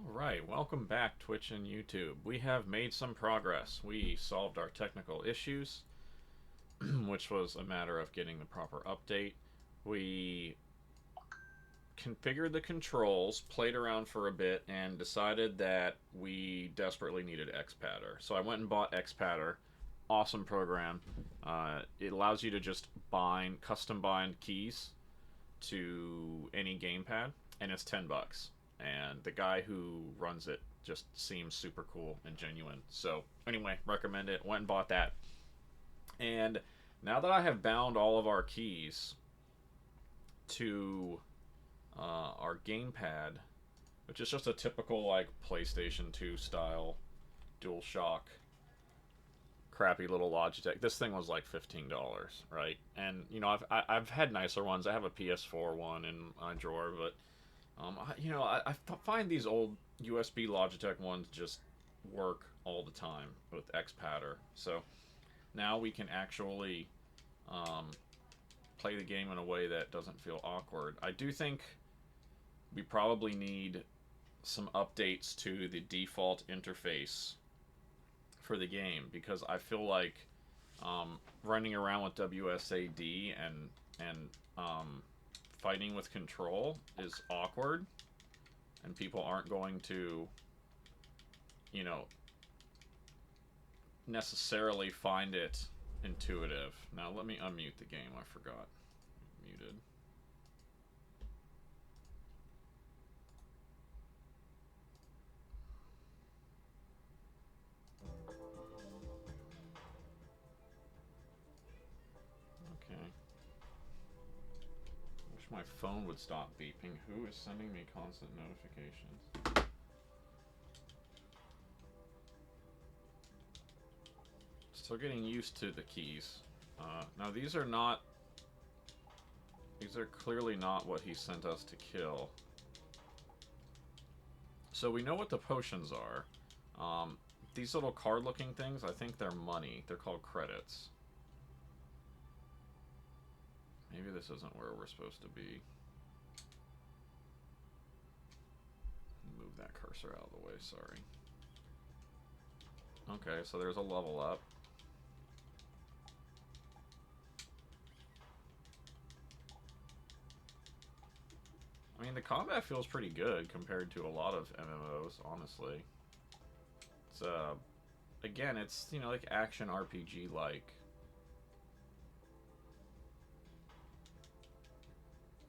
Alright, welcome back Twitch and YouTube. We have made some progress. We solved our technical issues, which was a matter of getting the proper update. We configured the controls, played around for a bit, and decided that we desperately needed XPadder. So I went and bought XPadder. Awesome program. It allows you to just custom bind keys to any gamepad, and it's $10. And the guy who runs it just seems super cool and genuine. So anyway, recommend it. Went and bought that. And now that I have bound all of our keys to our gamepad, which is just a typical like PlayStation 2 style DualShock crappy little Logitech. This thing was like $15, right? And you know, I've had nicer ones. I have a PS4 one in my drawer, but I find these old USB Logitech ones just work all the time with XPadder. So now we can actually um, play the game in a way that doesn't feel awkward. I do think we probably need some updates to the default interface for the game because I feel like running around with WSAD and fighting with control is awkward, and people aren't going to, you know, necessarily find it intuitive. Now let me unmute the game. I forgot. Muted. Okay. Wish my phone would stop beeping. Who is sending me constant notifications? Still getting used to the keys. Now these are not. These are clearly not what he sent us to kill. So we know what the potions are. These little card-looking things, I think they're money. They're called credits. Maybe this isn't where we're supposed to be. Move that cursor out of the way, sorry. Okay, so there's a level up. I mean, the combat feels pretty good compared to a lot of MMOs, honestly. It's, again, it's, you know, like action RPG-like.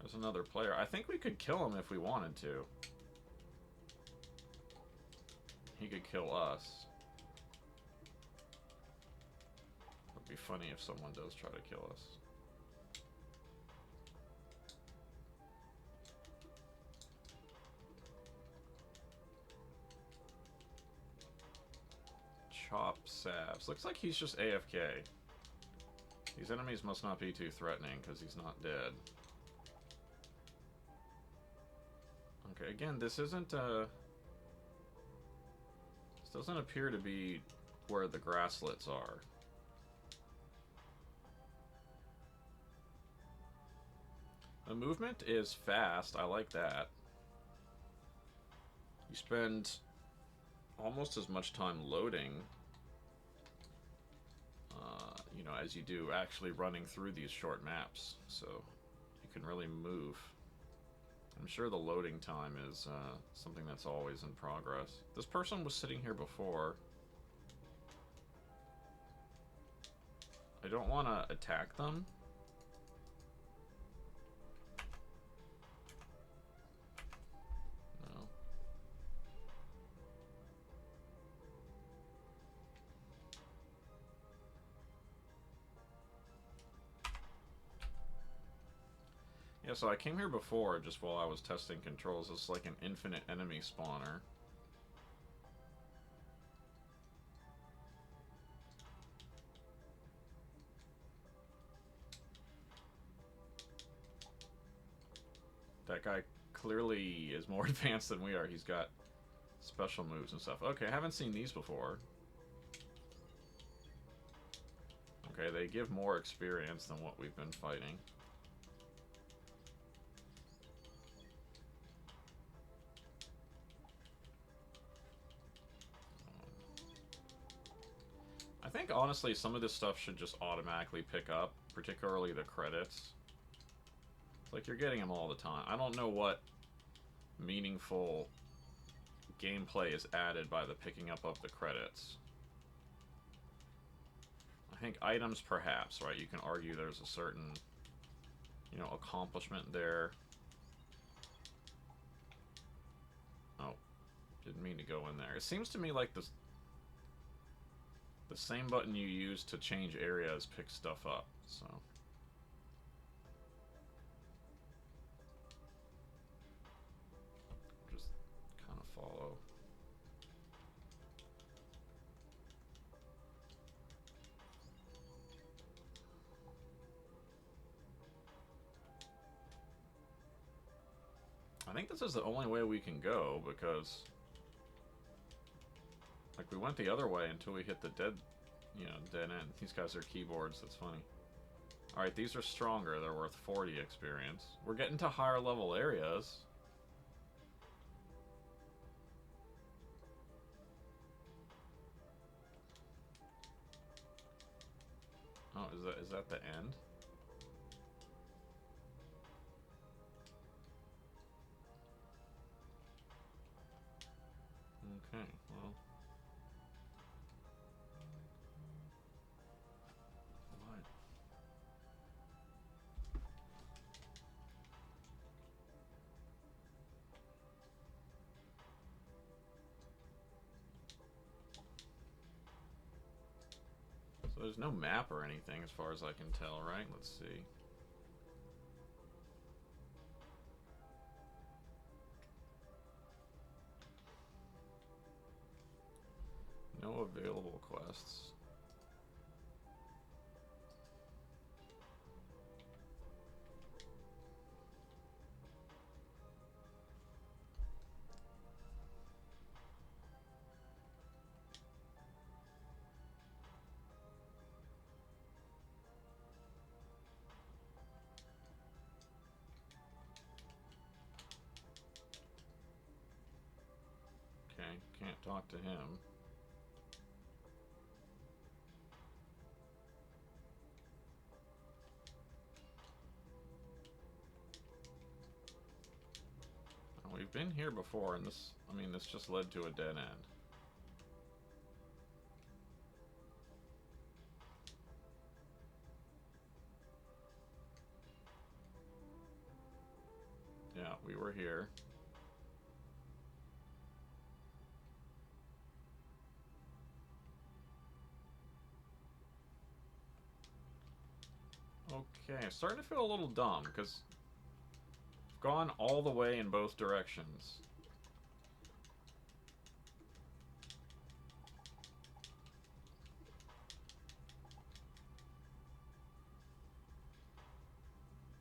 There's another player. I think we could kill him if we wanted to. He could kill us. It'd be funny if someone does try to kill us. Chop Sabs. Looks like he's just AFK. These enemies must not be too threatening because he's not dead. Okay, again, this isn't this doesn't appear to be where the grasslets are. The movement is fast. I like that. You spend almost as much time loading, you know, as you do actually running through these short maps. So you can really move. I'm sure the loading time is something that's always in progress. This person was sitting here before. I don't want to attack them. No. Yeah, so I came here before just while I was testing controls. It's like an infinite enemy spawner. That guy clearly is more advanced than we are. He's got special moves and stuff. Okay, I haven't seen these before. Okay, they give more experience than what we've been fighting. think, honestly, some of this stuff should just automatically pick up, particularly the credits. It's like you're getting them all the time. I don't know what meaningful gameplay is added by the picking up of the credits. I think items, perhaps, right? You can argue there's a certain, you know, accomplishment there. Oh, didn't mean to go in there. It seems to me like the same button you use to change areas picks stuff up, so... just kind of follow. I think this is the only way we can go, because... like, we went the other way until we hit the dead end. These guys are keyboards, that's funny. Alright, these are stronger. They're worth 40 experience. We're getting to higher level areas. Oh, is that the end? Okay, well... what? So there's no map or anything as far as I can tell, right? Let's see. No available quests. Okay, can't talk to him. We've been here before, and this, I mean, this just led to a dead end. Yeah, we were here. Okay, I'm starting to feel a little dumb, because I've gone all the way in both directions.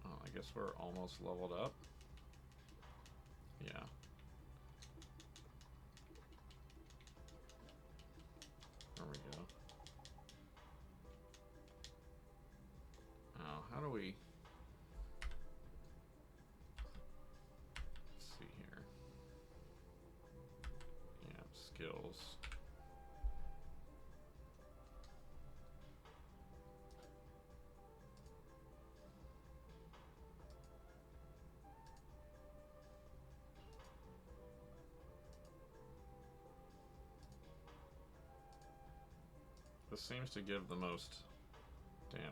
Oh, I guess we're almost leveled up. Yeah. There we go. Now, how do we... let's see here. Yeah, skills. This seems to give the most damage.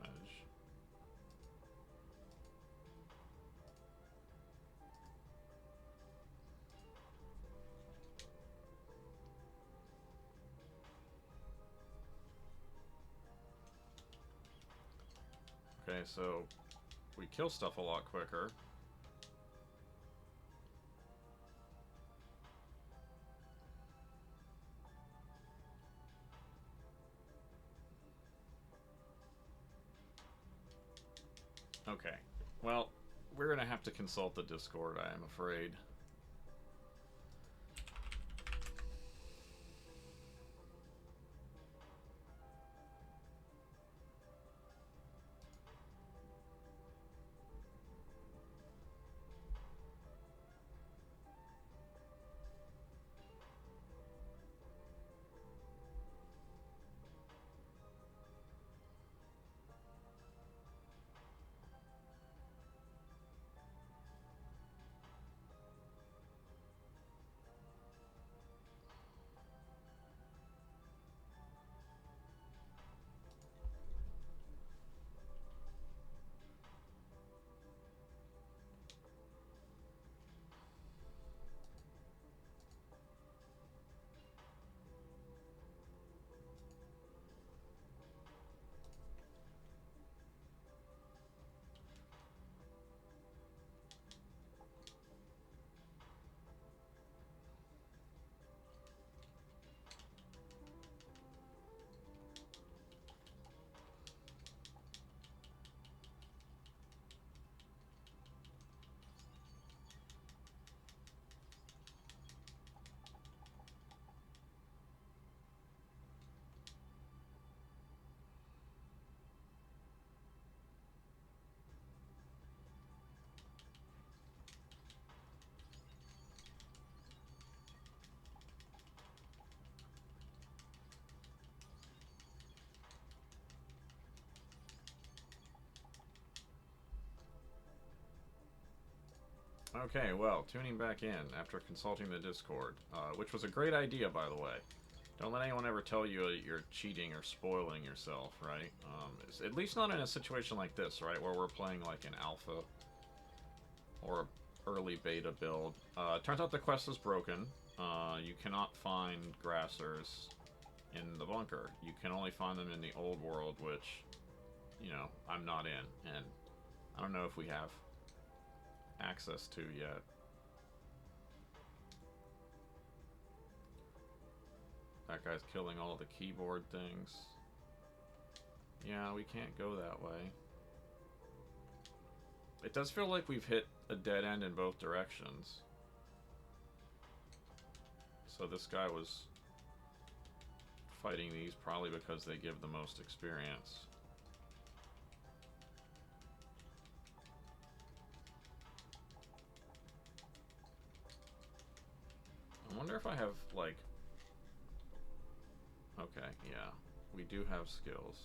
Okay, so we kill stuff a lot quicker. Okay, well, we're gonna have to consult the Discord, I am afraid. Okay, well, tuning back in after consulting the Discord, which was a great idea, by the way. Don't let anyone ever tell you you're cheating or spoiling yourself, right? At least not in a situation like this, right, where we're playing like an alpha or a early beta build. Turns out the quest is broken. You cannot find grassers in the bunker. You can only find them in the old world, which, you know, I'm not in, and I don't know if we have access to yet. That guy's killing all the keyboard things. Yeah, we can't go that way. It does feel like we've hit a dead end in both directions. So this guy was fighting these probably because they give the most experience. I wonder if I have, like... Okay, yeah. We do have skills.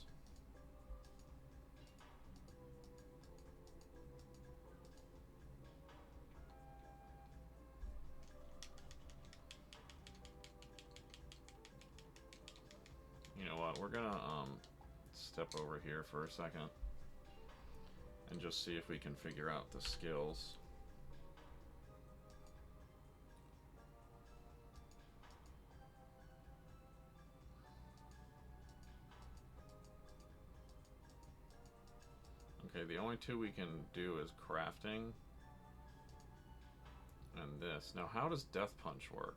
You know what, we're gonna step over here for a second and just see if we can figure out the skills. Okay, the only two we can do is crafting and this. Now, how does Death Punch work?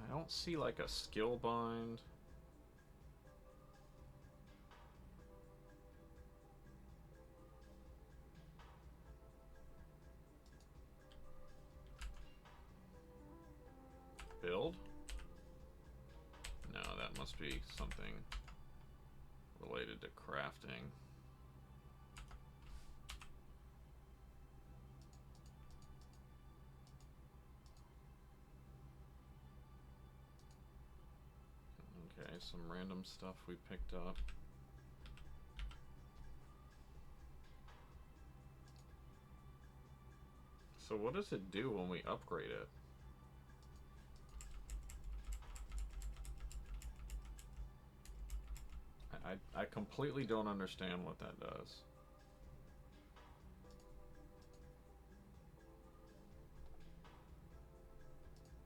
I don't see like a skill bind. Build? No, that must be something related to crafting. Okay, some random stuff we picked up. So what does it do when we upgrade it? I completely don't understand what that does.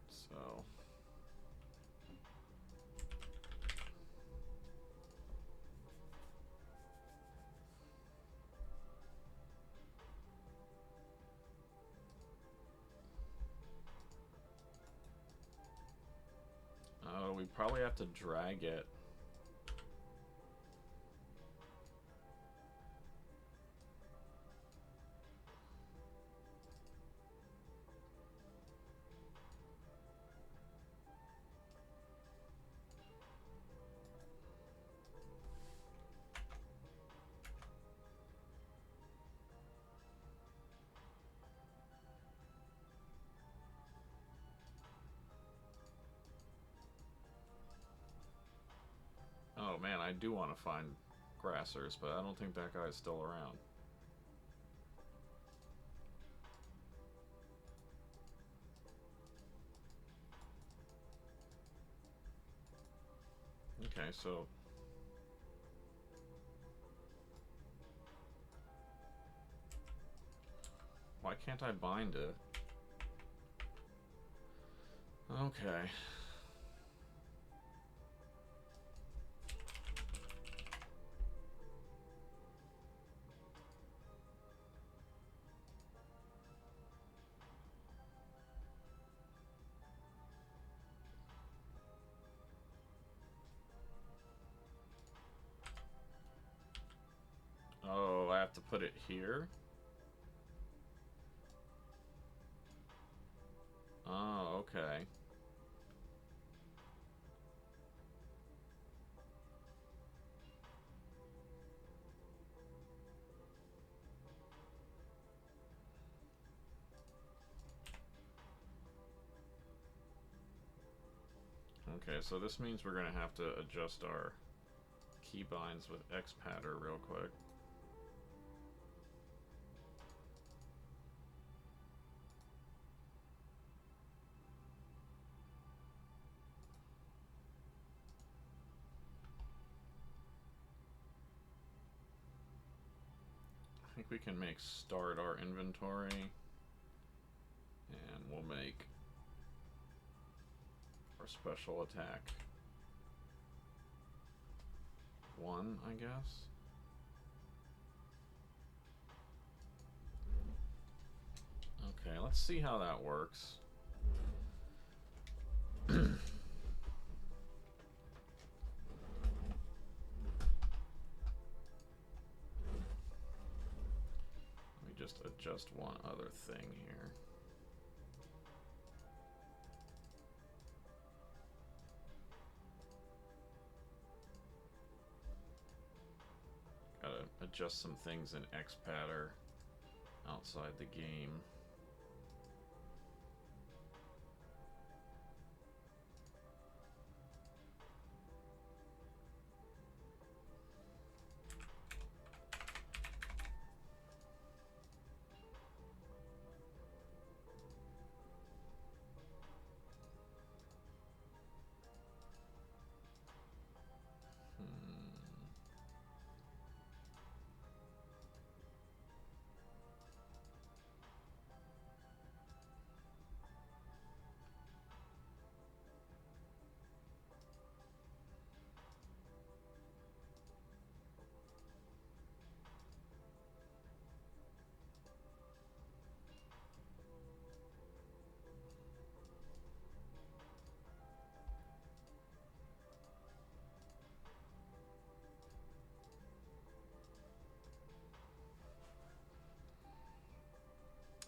So... Oh, we probably have to drag it. Oh man, I do want to find grassers, but I don't think that guy's still around. Okay, so... Why can't I bind it? Okay. Oh, I have to put it here? Oh, okay. Okay, so this means we're going to have to adjust our keybinds with Xpatter real quick. I think we can make start our inventory, and we'll make our special attack 1, I guess. Okay, let's see how that works. Let me just adjust one other thing here. Gotta adjust some things in Xpatter outside the game.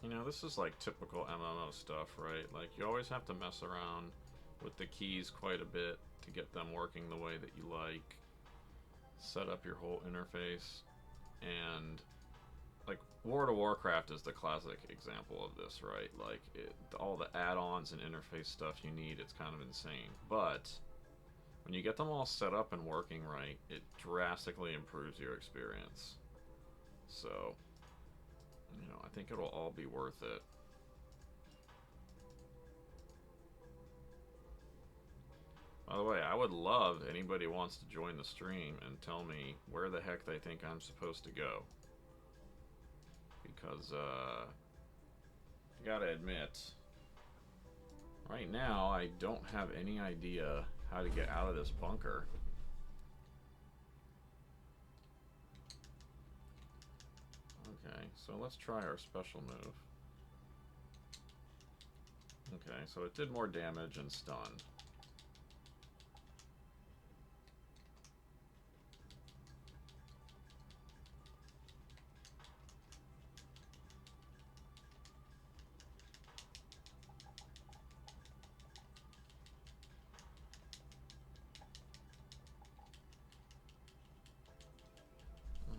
You know, this is like typical MMO stuff, right? Like, you always have to mess around with the keys quite a bit to get them working the way that you like. Set up your whole interface. And, like, World of Warcraft is the classic example of this, right? Like, all the add-ons and interface stuff you need, it's kind of insane. But when you get them all set up and working right, it drastically improves your experience. So, you know, I think it'll all be worth it. By the way, I would love anybody wants to join the stream and tell me where the heck they think I'm supposed to go. Because, I gotta admit, right now I don't have any idea how to get out of this bunker. Okay, so let's try our special move. Okay, so it did more damage and stunned.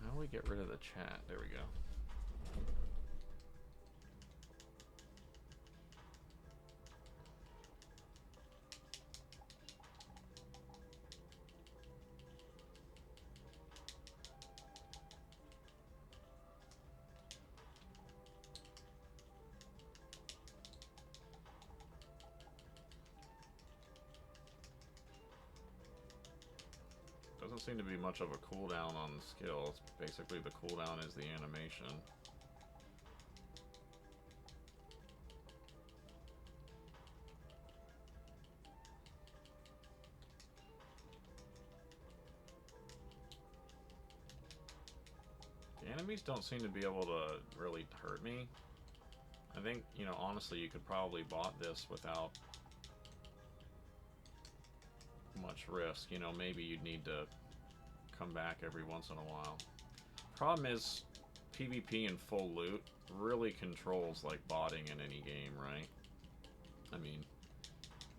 How do we get rid of the chat? There we go. Doesn't seem to be much of a cooldown on the skill. It's basically the cooldown is the animation. The enemies don't seem to be able to really hurt me. I think, you know, honestly, you could probably bot this without much risk. You know, maybe you'd need to come back every once in a while. Problem is, PvP and full loot really controls like botting in any game, right? I mean,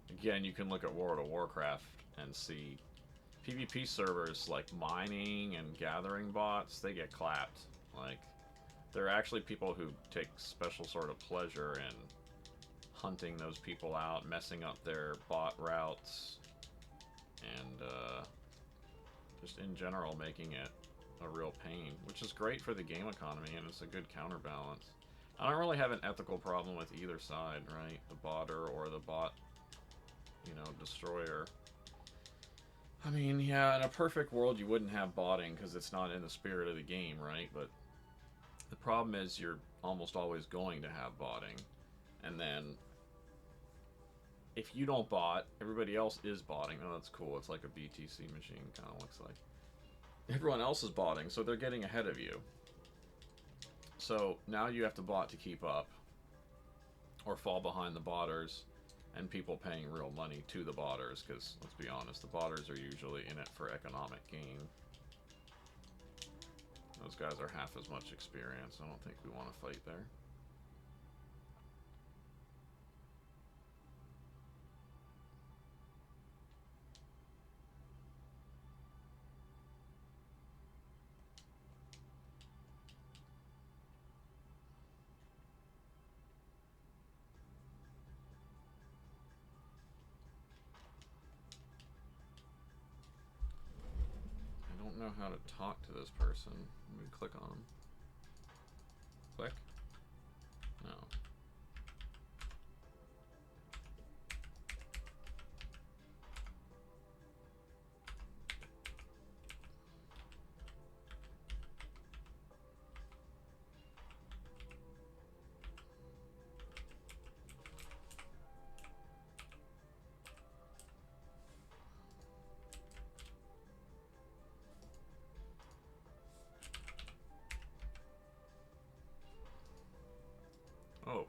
again, you can look at World of Warcraft and see PvP servers like mining and gathering bots, they get clapped. Like, there are actually people who take special sort of pleasure in hunting those people out, messing up their bot routes. and just in general making it a real pain, which is great for the game economy, and it's a good counterbalance. I don't really have an ethical problem with either side, right? The botter or the bot, you know, destroyer. I mean, yeah, in a perfect world you wouldn't have botting because it's not in the spirit of the game, right? But the problem is you're almost always going to have botting. And then if you don't bot, everybody else is botting. Oh, that's cool. It's like a BTC machine, kind of looks like. Everyone else is botting, so they're getting ahead of you. So now you have to bot to keep up, or fall behind the botters, and people paying real money to the botters, because, let's be honest, the botters are usually in it for economic gain. Those guys are half as much experience. I don't think we want to fight there. I don't know how to talk to this person. Let me click on him. Click? No. Oh.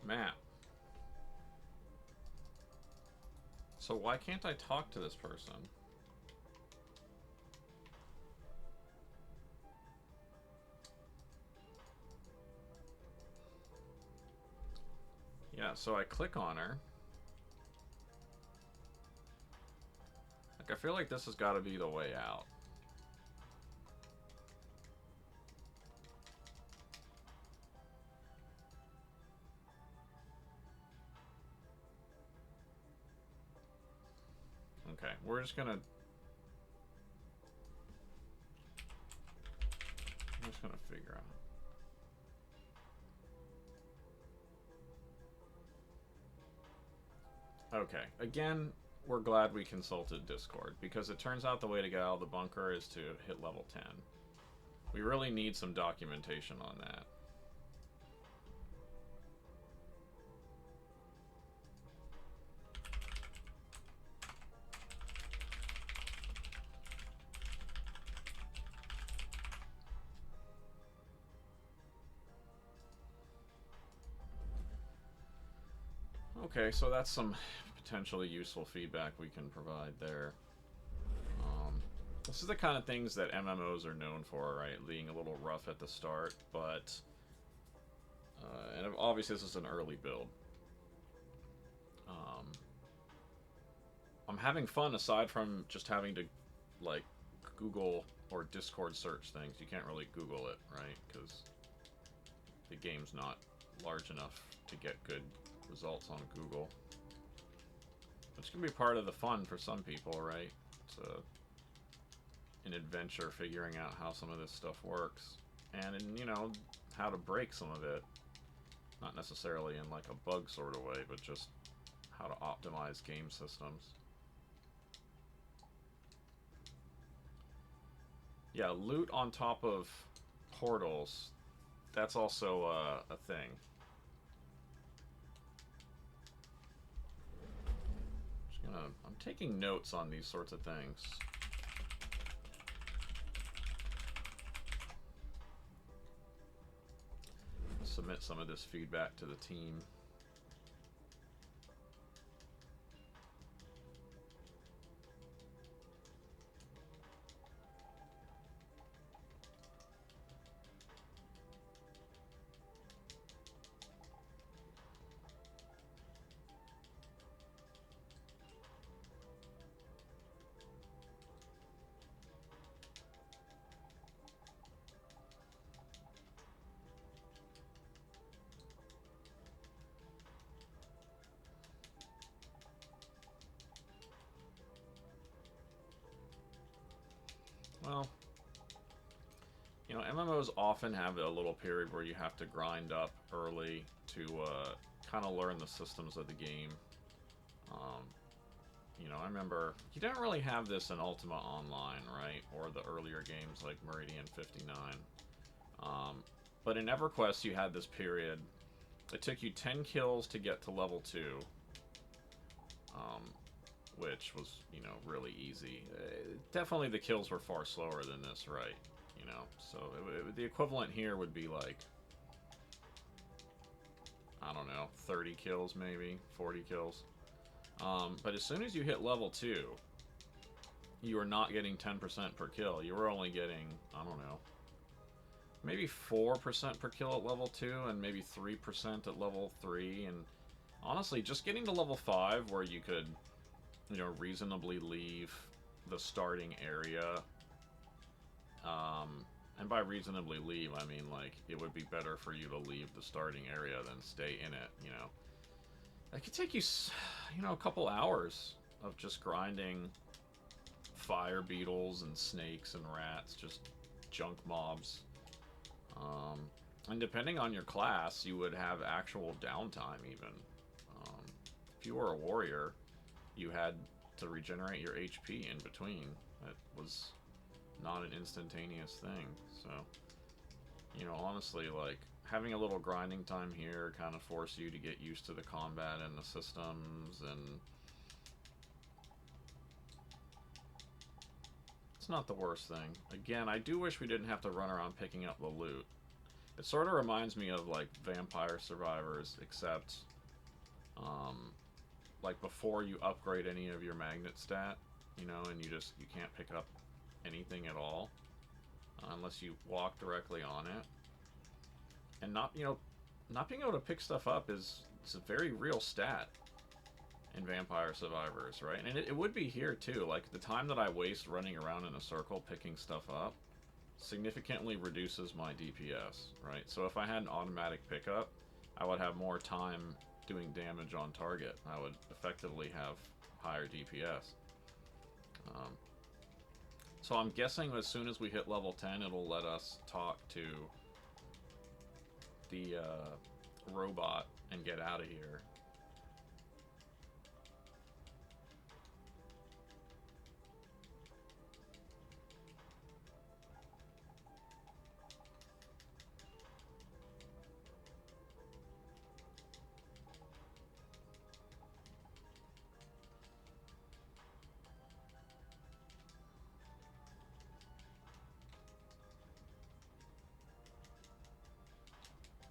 Map. So why can't I talk to this person? Yeah, so I click on her. Like, I feel like this has got to be the way out. Okay, we're just gonna figure out. Okay, again, we're glad we consulted Discord, because it turns out the way to get out of the bunker is to hit level 10. We really need some documentation on that. Okay, so that's some potentially useful feedback we can provide there. This is the kind of things that MMOs are known for, right? Being a little rough at the start, but... and obviously this is an early build. I'm having fun aside from just having to, like, Google or Discord search things. You can't really Google it, right? Because the game's not large enough to get good results on Google. Which can be part of the fun for some people, right? It's an adventure figuring out how some of this stuff works. And, you know, how to break some of it. Not necessarily in, like, a bug sort of way, but just how to optimize game systems. Yeah, loot on top of portals, that's also a thing. I'm taking notes on these sorts of things. Submit some of this feedback to the team. Well, you know, MMOs often have a little period where you have to grind up early to kind of learn the systems of the game. Um, you know, I remember you didn't really have this in Ultima Online, right? Or the earlier games like Meridian 59. Um, but in EverQuest, you had this period. It took you 10 kills to get to level 2, um, which was, you know, really easy. Definitely the kills were far slower than this, right? You know, so the equivalent here would be like, I don't know, 30 kills maybe, 40 kills. But as soon as you hit level 2, you are not getting 10% per kill. You were only getting, I don't know, maybe 4% per kill at level 2 and maybe 3% at level 3. And honestly, just getting to level 5 where you could, you know, reasonably leave the starting area. And by reasonably leave, I mean, like, it would be better for you to leave the starting area than stay in it, you know. It could take you, you know, a couple hours of just grinding fire beetles and snakes and rats, just junk mobs. And depending on your class, you would have actual downtime even. If you were a warrior, you had to regenerate your HP in between. It was not an instantaneous thing. So, you know, honestly, like, having a little grinding time here kind of forced you to get used to the combat and the systems, and it's not the worst thing. Again, I do wish we didn't have to run around picking up the loot. It sort of reminds me of, like, Vampire Survivors, except, like, before you upgrade any of your magnet stat, you know, and you can't pick up anything at all, unless you walk directly on it. And not, you know, not being able to pick stuff up is a very real stat in Vampire Survivors, right? And it would be here, too. Like, the time that I waste running around in a circle picking stuff up significantly reduces my DPS, right? So if I had an automatic pickup, I would have more time doing damage on target. I would effectively have higher DPS. So I'm guessing as soon as we hit level 10, it'll let us talk to the robot and get out of here.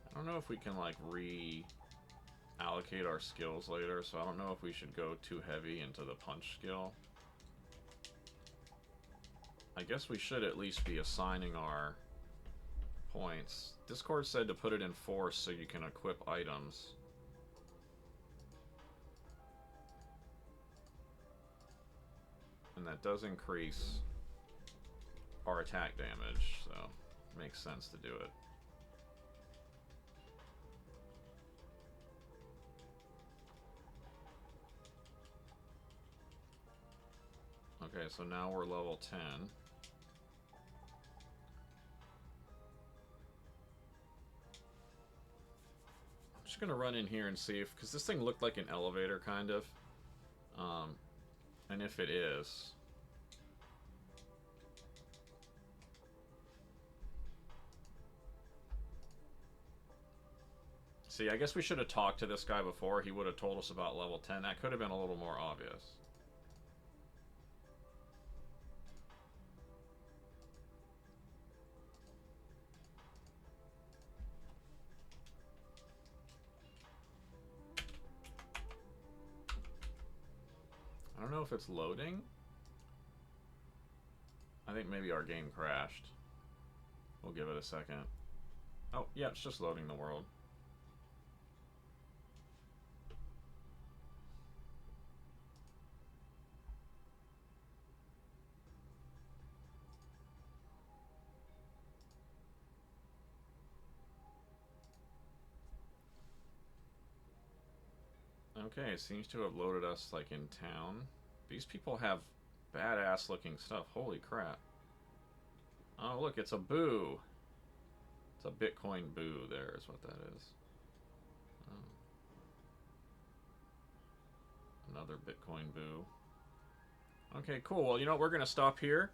I don't know if we can, like, reallocate our skills later, so I don't know if we should go too heavy into the punch skill. I guess we should at least be assigning our points. Discord said to put it in force so you can equip items. And that does increase our attack damage, so it makes sense to do it. Okay, so now we're level 10. I'm just gonna run in here and see if, because this thing looked like an elevator, kind of. And if it is... See, I guess we should have talked to this guy before. He would have told us about level 10. That could have been a little more obvious. I don't know if it's loading. I think maybe our game crashed. We'll give it a second. Oh, yeah, it's just loading the world. Okay, it seems to have loaded us, like, in town. These people have badass looking stuff. Holy crap. Oh, look, it's a boo. It's a Bitcoin boo. There is what that is. Oh, another Bitcoin boo. Okay, cool. Well, you know what? We're going to stop here.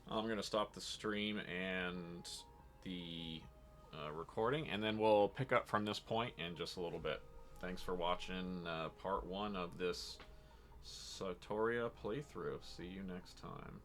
I'm going to stop the stream and the recording, and then we'll pick up from this point in just a little bit. Thanks for watching part 1 of this Satoria playthrough. See you next time.